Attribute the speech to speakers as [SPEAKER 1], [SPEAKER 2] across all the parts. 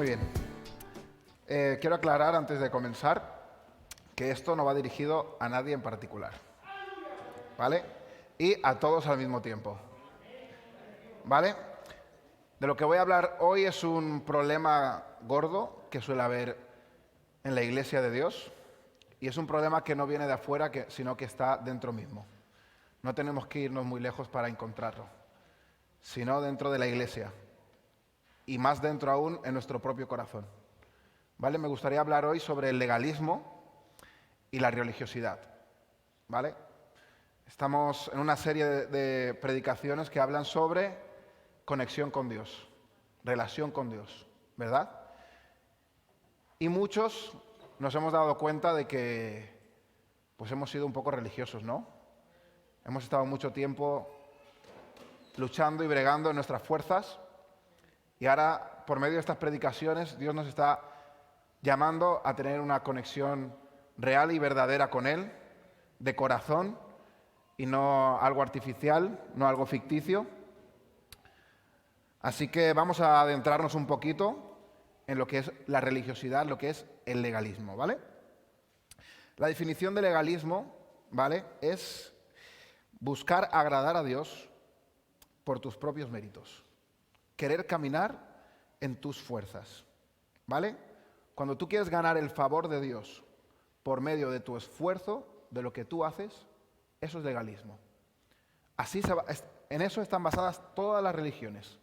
[SPEAKER 1] Muy bien. Quiero aclarar antes de comenzar que esto no va dirigido a nadie en particular, ¿vale? Y a todos al mismo tiempo, ¿vale? De lo que voy a hablar hoy es un problema gordo que suele haber en la Iglesia de Dios y es un problema que no viene de afuera, sino que está dentro mismo. No tenemos que irnos muy lejos para encontrarlo, sino dentro de la Iglesia y más dentro aún en nuestro propio corazón. ¿Vale? Me gustaría hablar hoy sobre el legalismo y la religiosidad, ¿vale? Estamos en una serie de predicaciones que hablan sobre conexión con Dios, relación con Dios, ¿verdad? Y muchos nos hemos dado cuenta de que pues hemos sido un poco religiosos, ¿no? Hemos estado mucho tiempo luchando y bregando en nuestras fuerzas y ahora, por medio de estas predicaciones, Dios nos está llamando a tener una conexión real y verdadera con Él, de corazón, y no algo artificial, no algo ficticio. Así que vamos a adentrarnos un poquito en lo que es la religiosidad, lo que es el legalismo, ¿vale? La definición de legalismo, ¿vale?, es buscar agradar a Dios por tus propios méritos, querer caminar en tus fuerzas, ¿vale? Cuando tú quieres ganar el favor de Dios por medio de tu esfuerzo, de lo que tú haces, eso es legalismo. En eso están basadas todas las religiones,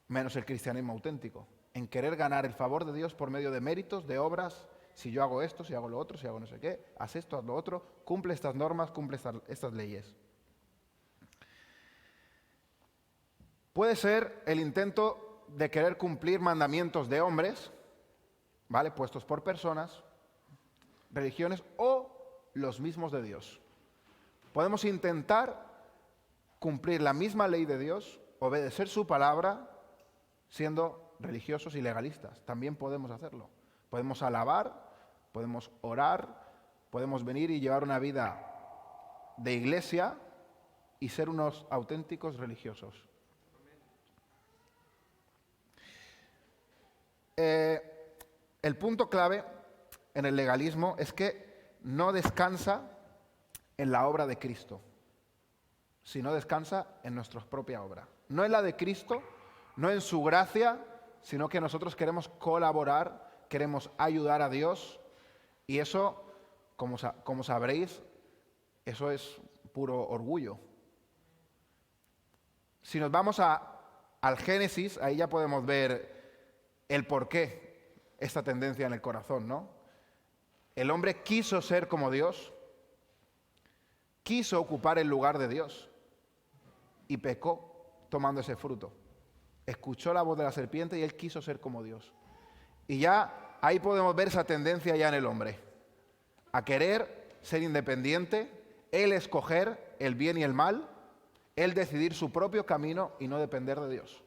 [SPEAKER 1] menos el cristianismo auténtico, en querer ganar el favor de Dios por medio de méritos, de obras. Si yo hago esto, si hago lo otro, si hago no sé qué, haz esto, haz lo otro, cumple estas normas, cumple estas leyes. Puede ser el intento de querer cumplir mandamientos de hombres, ¿vale?, puestos por personas, religiones o los mismos de Dios. Podemos intentar cumplir la misma ley de Dios, obedecer su palabra, siendo religiosos y legalistas. También podemos hacerlo. Podemos alabar, podemos orar, podemos venir y llevar una vida de iglesia y ser unos auténticos religiosos. El punto clave en el legalismo es que no descansa en la obra de Cristo, sino descansa en nuestra propia obra. No en la de Cristo, no en su gracia, sino que nosotros queremos colaborar, queremos ayudar a Dios, y eso, como sabréis, eso es puro orgullo. Si nos vamos al Génesis, ahí ya podemos ver el porqué esta tendencia en el corazón, ¿no? El hombre quiso ser como Dios, quiso ocupar el lugar de Dios y pecó tomando ese fruto. Escuchó la voz de la serpiente y él quiso ser como Dios. Y ya ahí podemos ver esa tendencia ya en el hombre, a querer ser independiente, él escoger el bien y el mal, él decidir su propio camino y no depender de Dios.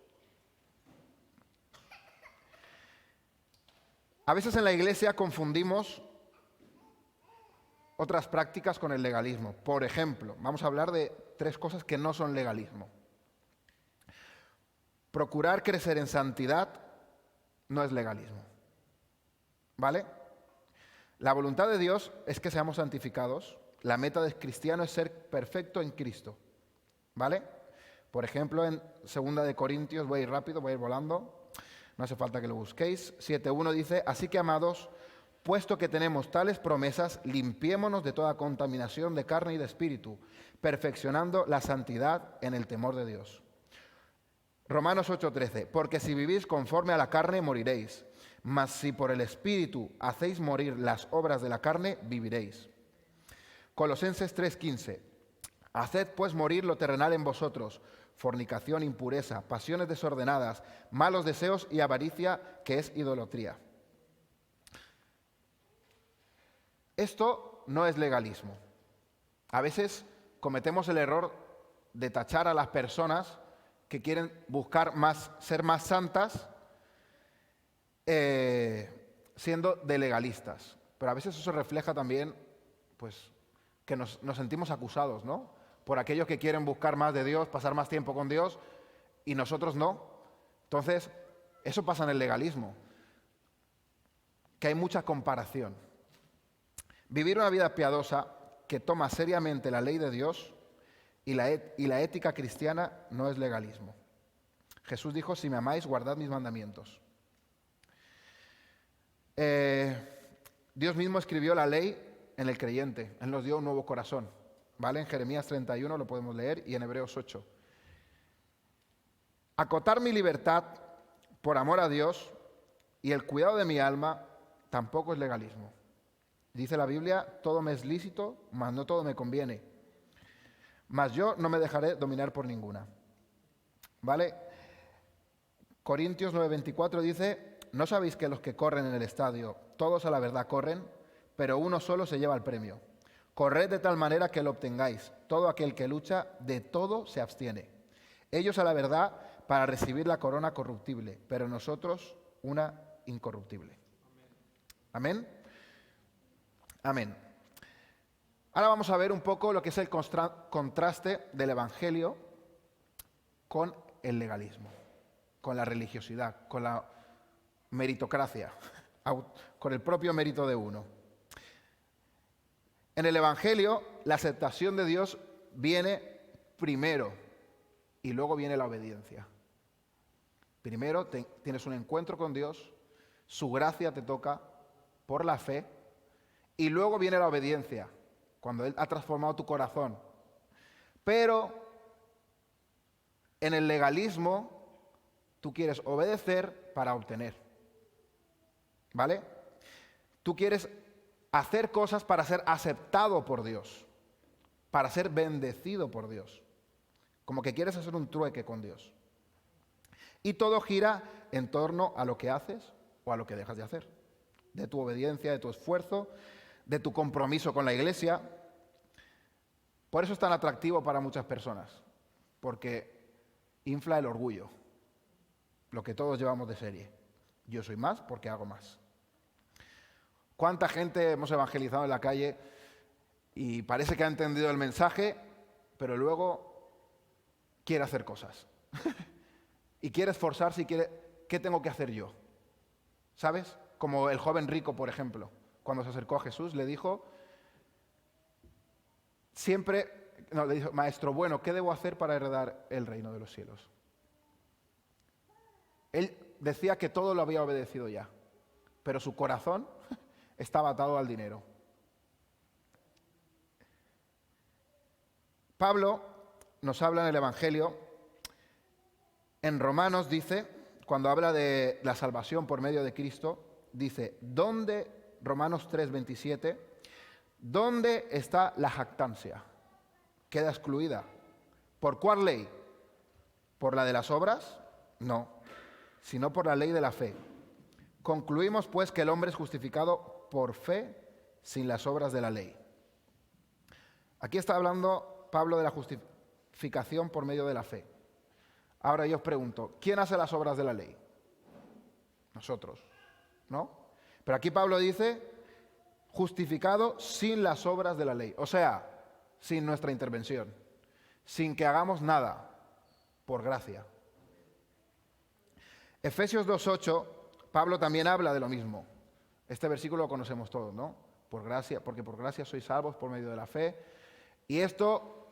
[SPEAKER 1] A veces en la iglesia confundimos otras prácticas con el legalismo. Por ejemplo, vamos a hablar de 3 cosas que no son legalismo. Procurar crecer en santidad no es legalismo, ¿vale? La voluntad de Dios es que seamos santificados. La meta del cristiano es ser perfecto en Cristo, ¿vale? Por ejemplo, en 2 de Corintios, voy a ir rápido, voy a ir volando, no hace falta que lo busquéis, 7:1 dice: así que, amados, puesto que tenemos tales promesas, limpiémonos de toda contaminación de carne y de espíritu, perfeccionando la santidad en el temor de Dios. Romanos 8:13, porque si vivís conforme a la carne, moriréis, mas si por el Espíritu hacéis morir las obras de la carne, viviréis. Colosenses 3:15, haced pues morir lo terrenal en vosotros, fornicación, impureza, pasiones desordenadas, malos deseos y avaricia, que es idolatría. Esto no es legalismo. A veces cometemos el error de tachar a las personas que quieren buscar ser más santas, siendo de legalistas. Pero a veces eso refleja también, pues, que nos sentimos acusados, ¿no?, por aquellos que quieren buscar más de Dios, pasar más tiempo con Dios, y nosotros no. Entonces, eso pasa en el legalismo. que hay mucha comparación. Vivir una vida piadosa que toma seriamente la ley de Dios y la ética cristiana no es legalismo. Jesús dijo, si me amáis, guardad mis mandamientos. Dios mismo escribió la ley en el creyente. Él nos dio un nuevo corazón. ¿Vale? En Jeremías 31 lo podemos leer y en Hebreos 8. Acotar mi libertad por amor a Dios y el cuidado de mi alma tampoco es legalismo. Dice la Biblia, todo me es lícito, mas no todo me conviene. Mas yo no me dejaré dominar por ninguna. ¿Vale? Corintios 9:24 dice, ¿no sabéis que los que corren en el estadio, todos a la verdad corren, pero uno solo se lleva el premio? Corred de tal manera que lo obtengáis. Todo aquel que lucha, de todo se abstiene. Ellos a la verdad para recibir la corona corruptible, pero nosotros una incorruptible. Amén. Amén. Ahora vamos a ver un poco lo que es el contraste del Evangelio con el legalismo, con la religiosidad, con la meritocracia, con el propio mérito de uno. En el Evangelio, la aceptación de Dios viene primero y luego viene la obediencia. Primero tienes un encuentro con Dios, su gracia te toca por la fe y luego viene la obediencia, cuando Él ha transformado tu corazón. Pero en el legalismo tú quieres obedecer para obtener. ¿Vale? Tú quieres hacer cosas para ser aceptado por Dios, para ser bendecido por Dios. Como que quieres hacer un trueque con Dios. Y todo gira en torno a lo que haces o a lo que dejas de hacer. De tu obediencia, de tu esfuerzo, de tu compromiso con la iglesia. Por eso es tan atractivo para muchas personas, porque infla el orgullo, lo que todos llevamos de serie. Yo soy más porque hago más. ¿Cuánta gente hemos evangelizado en la calle y parece que ha entendido el mensaje, pero luego quiere hacer cosas? Y quiere esforzarse y quiere, ¿qué tengo que hacer yo? ¿Sabes? Como el joven rico, por ejemplo, cuando se acercó a Jesús, le dijo, le dijo, maestro bueno, ¿qué debo hacer para heredar el reino de los cielos? Él decía que todo lo había obedecido ya, pero su corazón estaba atado al dinero. Pablo nos habla en el Evangelio, en Romanos dice, cuando habla de la salvación por medio de Cristo, dice, Romanos 3:27, ¿dónde está la jactancia? Queda excluida. ¿Por cuál ley? ¿Por la de las obras? No, sino por la ley de la fe. Concluimos pues que el hombre es justificado por fe sin las obras de la ley. Aquí está hablando Pablo de la justificación por medio de la fe. Ahora yo os pregunto, ¿quién hace las obras de la ley? Nosotros, ¿no? Pero aquí Pablo dice, justificado sin las obras de la ley. O sea, sin nuestra intervención, sin que hagamos nada, por gracia. Efesios 2:8, Pablo también habla de lo mismo. Este versículo lo conocemos todos, ¿no? Por gracia, porque por gracia sois salvos por medio de la fe. Y esto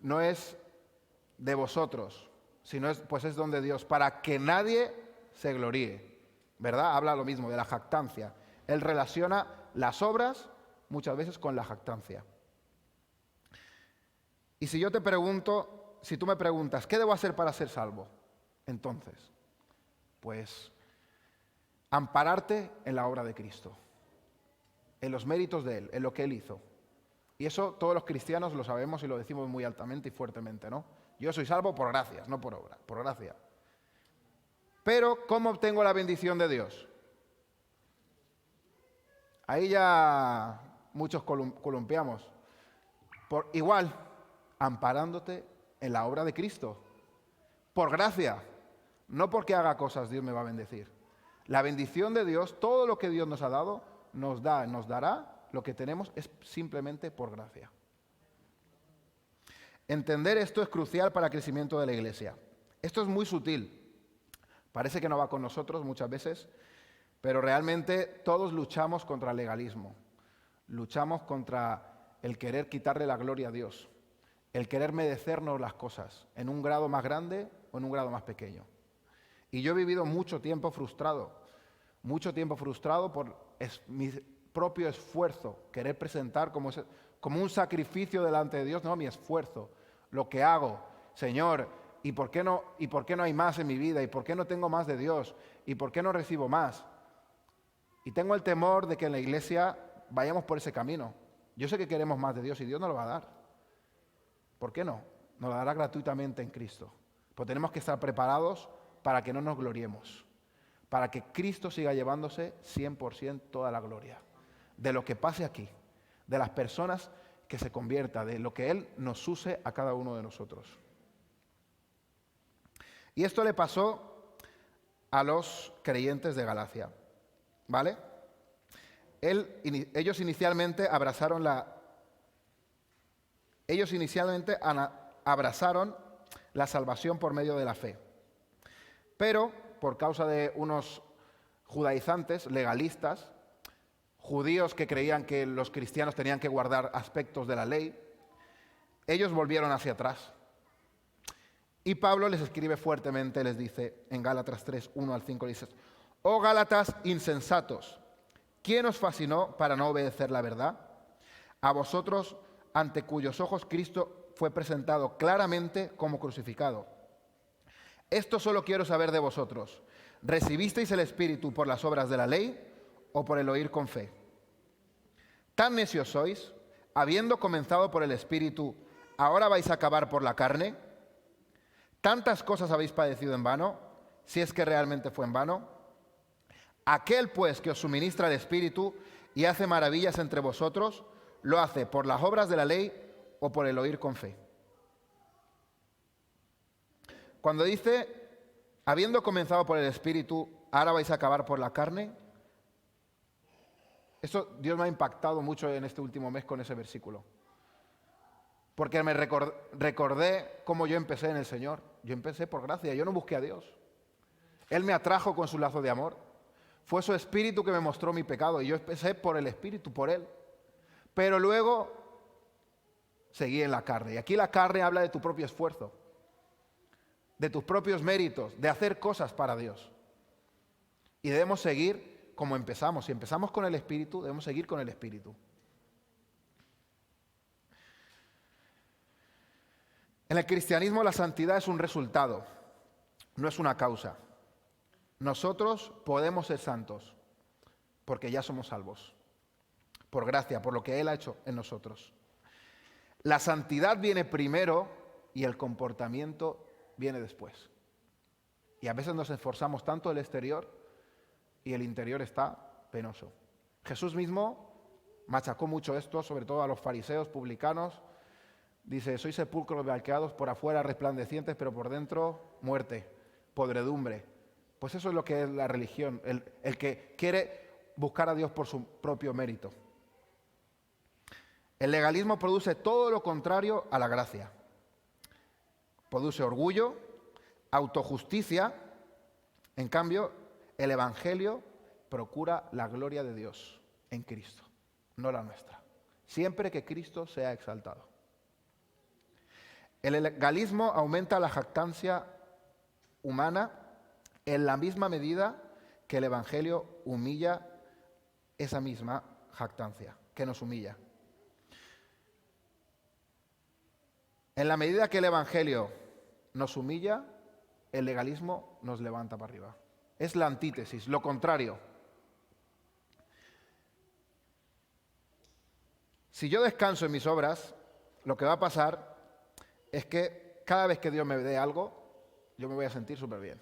[SPEAKER 1] no es de vosotros, sino es don de Dios, para que nadie se gloríe. ¿Verdad? Habla lo mismo, de la jactancia. Él relaciona las obras muchas veces con la jactancia. Y si yo te pregunto, si tú me preguntas, ¿qué debo hacer para ser salvo? Entonces, pues, ampararte en la obra de Cristo, en los méritos de Él, en lo que Él hizo. Y eso todos los cristianos lo sabemos y lo decimos muy altamente y fuertemente, ¿no? Yo soy salvo por gracias, no por obra, por gracia. Pero, ¿cómo obtengo la bendición de Dios? Ahí ya muchos columpiamos. Igual, amparándote en la obra de Cristo. Por gracia. No porque haga cosas Dios me va a bendecir. La bendición de Dios, todo lo que Dios nos ha dado, nos dará, lo que tenemos es simplemente por gracia. Entender esto es crucial para el crecimiento de la iglesia. Esto es muy sutil. Parece que no va con nosotros muchas veces, Pero realmente todos luchamos contra el legalismo. Luchamos contra el querer quitarle la gloria a Dios, el querer merecernos las cosas en un grado más grande o en un grado más pequeño. Y yo he vivido mucho tiempo frustrado por mi propio esfuerzo, querer presentar como un sacrificio delante de Dios, no, mi esfuerzo, lo que hago, Señor, ¿y por qué no hay más en mi vida? ¿Y por qué no tengo más de Dios? ¿Y por qué no recibo más? Y tengo el temor de que en la iglesia vayamos por ese camino. Yo sé que queremos más de Dios y Dios nos lo va a dar. ¿Por qué no? Nos lo dará gratuitamente en Cristo. Pero tenemos que estar preparados para que no nos gloriemos, para que Cristo siga llevándose 100% toda la gloria de lo que pase aquí, de las personas que se convierta, de lo que Él nos use a cada uno de nosotros. Y esto le pasó a los creyentes de Galacia, ¿vale? Ellos inicialmente abrazaron la salvación por medio de la fe. Pero, por causa de unos judaizantes, legalistas, judíos que creían que los cristianos tenían que guardar aspectos de la ley, ellos volvieron hacia atrás. Y Pablo les escribe fuertemente, les dice en Gálatas 3, 1 al 5, dice: «Oh Gálatas insensatos, ¿quién os fascinó para no obedecer la verdad? A vosotros, ante cuyos ojos Cristo fue presentado claramente como crucificado. Esto solo quiero saber de vosotros. ¿Recibisteis el Espíritu por las obras de la ley o por el oír con fe? ¿Tan necios sois? Habiendo comenzado por el Espíritu, ¿ahora vais a acabar por la carne? ¿Tantas cosas habéis padecido en vano, si es que realmente fue en vano? Aquel, pues, que os suministra el Espíritu y hace maravillas entre vosotros, ¿lo hace por las obras de la ley o por el oír con fe?» Cuando dice, habiendo comenzado por el Espíritu, ahora vais a acabar por la carne, eso Dios me ha impactado mucho en este último mes con ese versículo. Porque me recordé cómo yo empecé en el Señor. Yo empecé por gracia, yo no busqué a Dios. Él me atrajo con su lazo de amor. Fue su Espíritu que me mostró mi pecado y yo empecé por el Espíritu, por Él. Pero luego seguí en la carne. Y aquí la carne habla de tu propio esfuerzo, de tus propios méritos, de hacer cosas para Dios. Y debemos seguir como empezamos. Si empezamos con el Espíritu, debemos seguir con el Espíritu. En el cristianismo la santidad es un resultado, no es una causa. Nosotros podemos ser santos porque ya somos salvos, por gracia, por lo que Él ha hecho en nosotros. La santidad viene primero y el comportamiento viene después. Y a veces nos esforzamos tanto el exterior y el interior está penoso. Jesús mismo machacó mucho esto, sobre todo a los fariseos, publicanos. Dice: sois sepulcros blanqueados, por afuera resplandecientes, pero por dentro muerte, podredumbre. Pues eso es lo que es la religión, el que quiere buscar a Dios por su propio mérito. El legalismo produce todo lo contrario a la gracia. Produce orgullo, autojusticia. En cambio, el Evangelio procura la gloria de Dios en Cristo, no la nuestra. Siempre que Cristo sea exaltado. El legalismo aumenta la jactancia humana en la misma medida que el Evangelio humilla esa misma jactancia, que nos humilla. En la medida que el Evangelio nos humilla, el legalismo nos levanta para arriba. Es la antítesis, lo contrario. Si yo descanso en mis obras, lo que va a pasar es que cada vez que Dios me dé algo, yo me voy a sentir súper bien.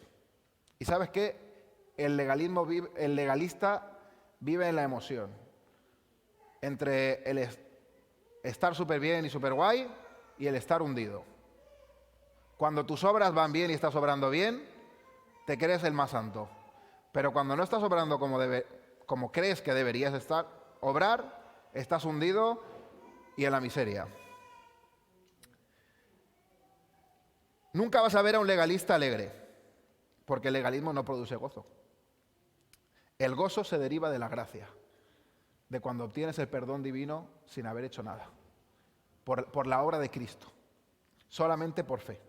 [SPEAKER 1] ¿Y sabes qué? El legalista vive en la emoción. Entre el estar súper bien y súper guay y el estar hundido. Cuando tus obras van bien y estás obrando bien, te crees el más santo. Pero cuando no estás obrando como crees que deberías obrar, estás hundido y en la miseria. Nunca vas a ver a un legalista alegre, porque el legalismo no produce gozo. El gozo se deriva de la gracia, de cuando obtienes el perdón divino sin haber hecho nada, por la obra de Cristo, solamente por fe.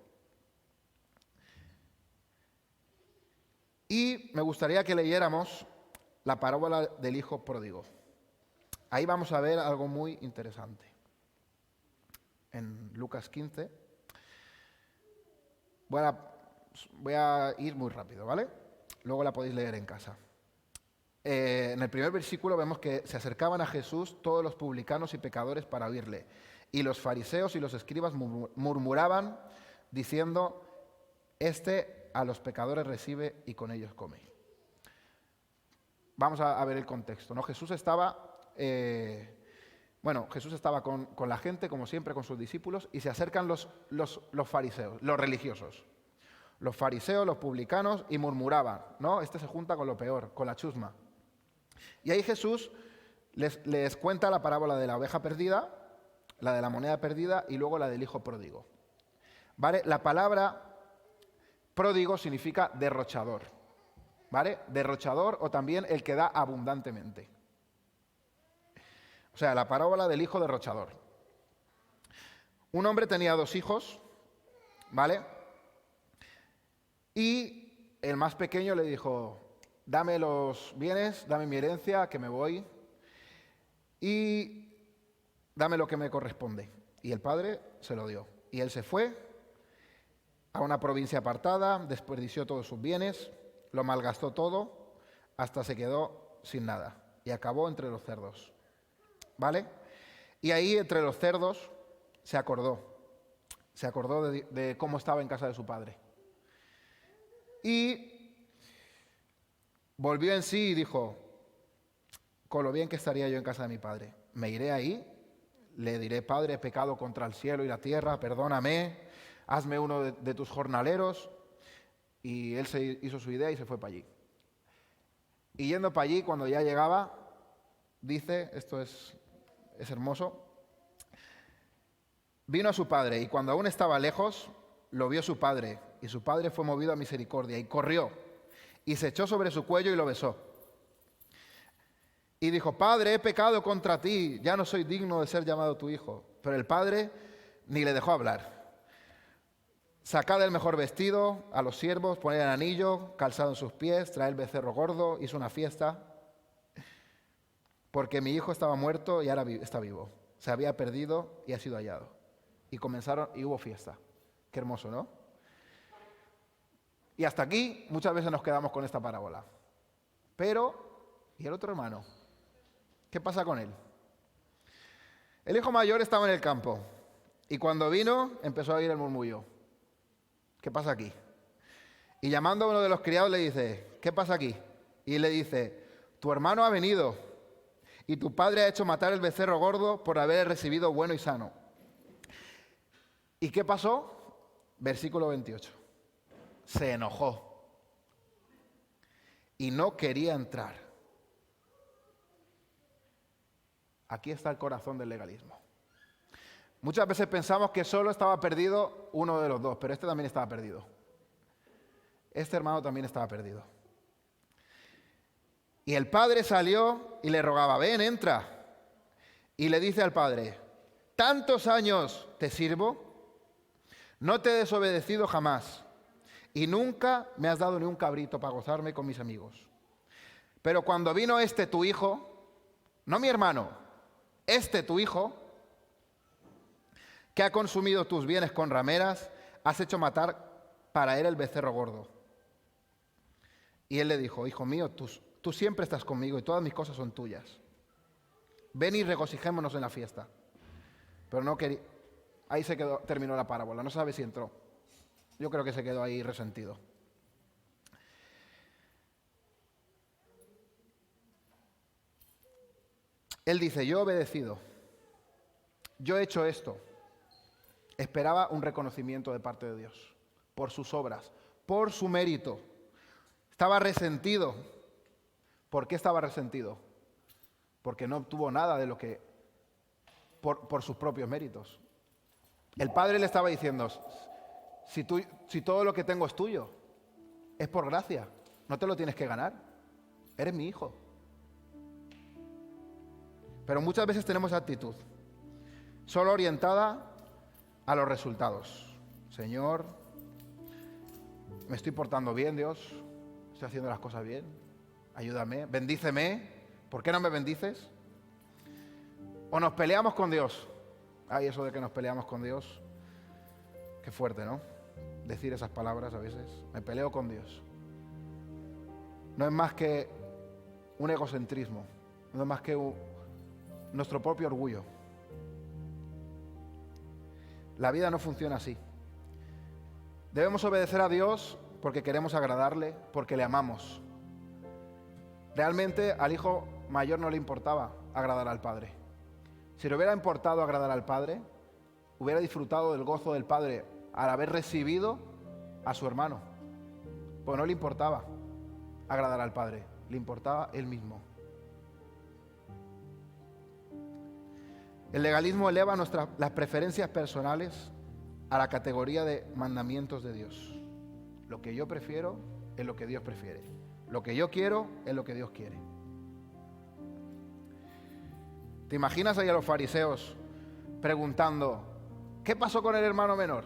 [SPEAKER 1] Y me gustaría que leyéramos la parábola del hijo pródigo. Ahí vamos a ver algo muy interesante. En Lucas 15. Voy a ir muy rápido, ¿vale? Luego la podéis leer en casa. En el primer versículo vemos que se acercaban a Jesús todos los publicanos y pecadores para oírle. Y los fariseos y los escribas murmuraban diciendo, este a los pecadores recibe y con ellos come. Vamos a ver el contexto, ¿no? Jesús estaba con la gente, como siempre, con sus discípulos, y se acercan los fariseos, los religiosos. Los fariseos, los publicanos, y murmuraban, ¿no? Este se junta con lo peor, con la chusma. Y ahí Jesús les cuenta la parábola de la oveja perdida, la de la moneda perdida y luego la del hijo pródigo. ¿Vale? La palabra pródigo significa derrochador, ¿vale? Derrochador o también el que da abundantemente. O sea, la parábola del hijo derrochador. Un hombre tenía 2 hijos, ¿vale? Y el más pequeño le dijo, dame los bienes, dame mi herencia, que me voy, y dame lo que me corresponde. Y el padre se lo dio. Y él se fue a una provincia apartada, desperdició todos sus bienes, lo malgastó todo, hasta se quedó sin nada. Y acabó entre los cerdos. ¿Vale? Y ahí, entre los cerdos, se acordó de cómo estaba en casa de su padre. Y volvió en sí y dijo, con lo bien que estaría yo en casa de mi padre. Me iré ahí, le diré, Padre, he pecado contra el cielo y la tierra, perdóname, hazme uno de tus jornaleros. Y él se hizo su idea y se fue para allí. Y yendo para allí, cuando ya llegaba, dice, esto es hermoso, vino a su padre y cuando aún estaba lejos, lo vio su padre, y su padre fue movido a misericordia y corrió y se echó sobre su cuello y lo besó. Y dijo, Padre, he pecado contra ti, ya no soy digno de ser llamado tu hijo. Pero el padre ni le dejó hablar. Sacad el mejor vestido a los siervos, poned el anillo, calzado en sus pies, traed el becerro gordo, hizo una fiesta, porque mi hijo estaba muerto y ahora está vivo. Se había perdido y ha sido hallado. Y hubo fiesta. Qué hermoso, ¿no? Y hasta aquí muchas veces nos quedamos con esta parábola. Pero, ¿y el otro hermano? ¿Qué pasa con él? El hijo mayor estaba en el campo y cuando vino empezó a oír el murmullo. ¿Qué pasa aquí? Y llamando a uno de los criados le dice, ¿qué pasa aquí? Y le dice, tu hermano ha venido y tu padre ha hecho matar el becerro gordo por haber recibido bueno y sano. ¿Y qué pasó? Versículo 28. Se enojó y no quería entrar. Aquí está el corazón del legalismo. Muchas veces pensamos que solo estaba perdido uno de los dos, pero este también estaba perdido. Este hermano también estaba perdido. Y el padre salió y le rogaba, ven, entra. Y le dice al padre, tantos años te sirvo, no te he desobedecido jamás, y nunca me has dado ni un cabrito para gozarme con mis amigos. Pero cuando vino este tu hijo, no mi hermano, este tu hijo, que ha consumido tus bienes con rameras, has hecho matar para él el becerro gordo. Y él le dijo, hijo mío, tú siempre estás conmigo y todas mis cosas son tuyas. Ven y regocijémonos en la fiesta. Pero no quería. Ahí terminó la parábola, no sabe si entró. Yo creo que se quedó ahí resentido. Él dice, yo he obedecido, yo he hecho esto. Esperaba un reconocimiento de parte de Dios por sus obras, por su mérito. Estaba resentido. ¿Por qué estaba resentido? Porque no obtuvo nada de lo que por sus propios méritos. El padre le estaba diciendo, si todo lo que tengo es tuyo, es por gracia, no te lo tienes que ganar, eres mi hijo. Pero muchas veces tenemos actitud solo orientada a los resultados. Señor, me estoy portando bien, Dios, estoy haciendo las cosas bien, ayúdame, bendíceme, ¿por qué no me bendices? O nos peleamos con Dios. Ay, eso de que nos peleamos con Dios, qué fuerte, ¿no? Decir esas palabras a veces, me peleo con Dios. No es más que un egocentrismo, no es más que nuestro propio orgullo. La vida no funciona así. Debemos obedecer a Dios porque queremos agradarle, porque le amamos. Realmente al hijo mayor no le importaba agradar al padre. Si le hubiera importado agradar al padre, hubiera disfrutado del gozo del padre al haber recibido a su hermano. Pues no le importaba agradar al padre, le importaba él mismo. El legalismo eleva las preferencias personales a la categoría de mandamientos de Dios. Lo que yo prefiero es lo que Dios prefiere. Lo que yo quiero es lo que Dios quiere. ¿Te imaginas ahí a los fariseos preguntando, ¿qué pasó con el hermano menor?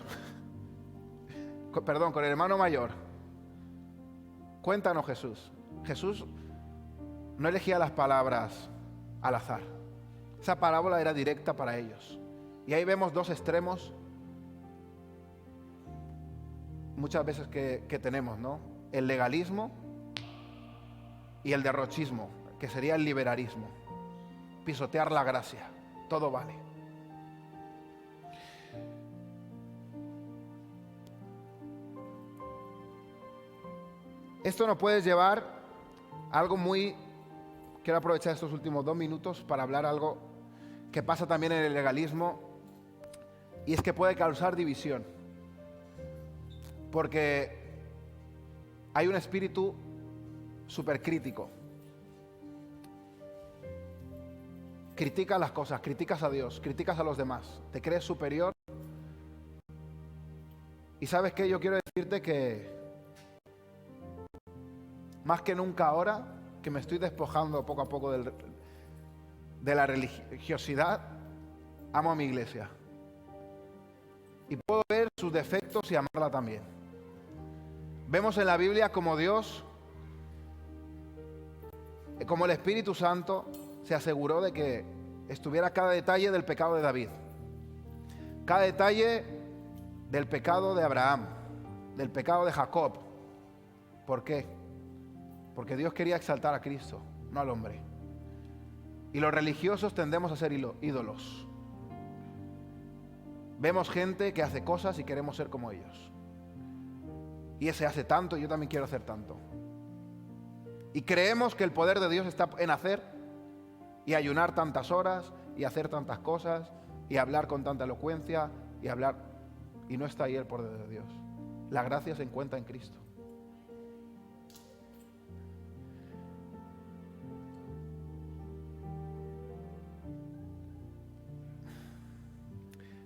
[SPEAKER 1] Perdón, con el hermano mayor. Cuéntanos, Jesús. Jesús no elegía las palabras al azar. Esa parábola era directa para ellos. Y ahí vemos dos extremos muchas veces que tenemos, ¿no? El legalismo y el derrochismo, que sería el liberalismo. Pisotear la gracia. Todo vale. Esto nos puede llevar a algo muy... Quiero aprovechar estos últimos 2 minutos para hablar algo que pasa también en el legalismo, y es que puede causar división. Porque hay un espíritu supercrítico. Criticas las cosas, criticas a Dios, criticas a los demás, te crees superior. Y ¿sabes qué? Yo quiero decirte que más que nunca ahora, que me estoy despojando poco a poco de la religiosidad, amo a mi iglesia. Y puedo ver sus defectos y amarla también. Vemos en la Biblia como Dios, como el Espíritu Santo, se aseguró de que estuviera cada detalle del pecado de David, cada detalle del pecado de Abraham, del pecado de Jacob. ¿Por qué? Porque Dios quería exaltar a Cristo, no al hombre. Y los religiosos tendemos a ser ídolos. Vemos gente que hace cosas y queremos ser como ellos. Y ese hace tanto y yo también quiero hacer tanto. Y creemos que el poder de Dios está en hacer y ayunar tantas horas y hacer tantas cosas y hablar con tanta elocuencia y hablar. Y no está ahí el poder de Dios. La gracia se encuentra en Cristo.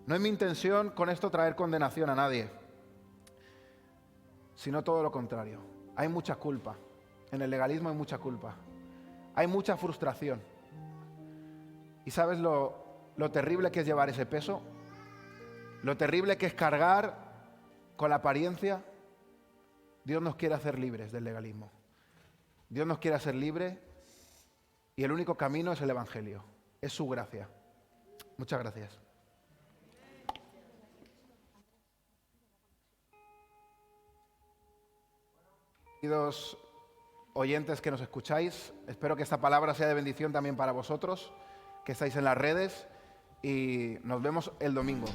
[SPEAKER 1] No es mi intención con esto traer condenación a nadie, sino todo lo contrario. Hay mucha culpa. En el legalismo hay mucha culpa. Hay mucha frustración. ¿Y sabes lo terrible que es llevar ese peso? Lo terrible que es cargar con la apariencia. Dios nos quiere hacer libres del legalismo. Dios nos quiere hacer libres y el único camino es el Evangelio. Es su gracia. Muchas gracias. Queridos oyentes que nos escucháis, espero que esta palabra sea de bendición también para vosotros, que estáis en las redes, y nos vemos el domingo.